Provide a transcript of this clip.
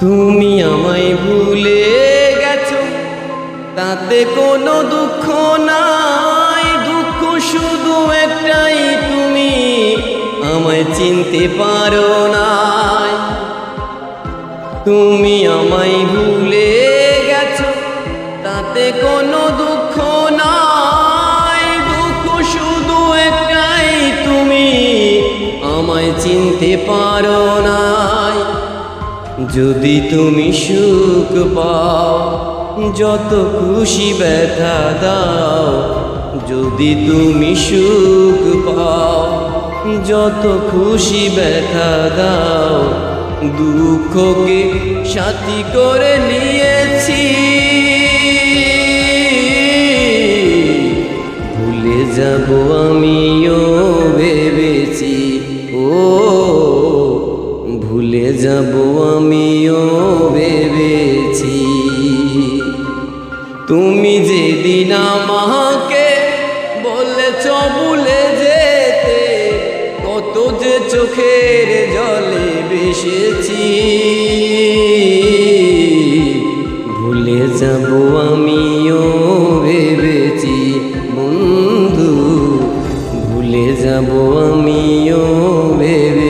তুমি আমায় ভুলে গেছো, তাতে কোনো দুঃখ নাই। দুঃখ শুধু একটাই, তুমি আমায় চিনতে পারো না। তুমি আমায় ভুলে গেছো, তাতে কোনো দুঃখ নাই। দুঃখ শুধু একটাই, তুমি আমায় চিনতে পারো না। যদি তুমি সুখ পাও, যত খুশি ব্যথা দাও। যদি তুমি সুখ পাও, যত খুশি ব্যথা দাও। দুঃখকে সাথী করে নিয়েছি, ভুলে যাব আমিও ভেবেছি। ও ভুলে যাব আমিও ভেবেছি। তুমি যেদিন আমাকে বলেছ ভুলে যেতে, কত যে চোখের জলে ভেসেছি। ভুলে যাব আমিও ভেবেছি বন্ধু, ভুলে যাব আমিও ভেবেছি।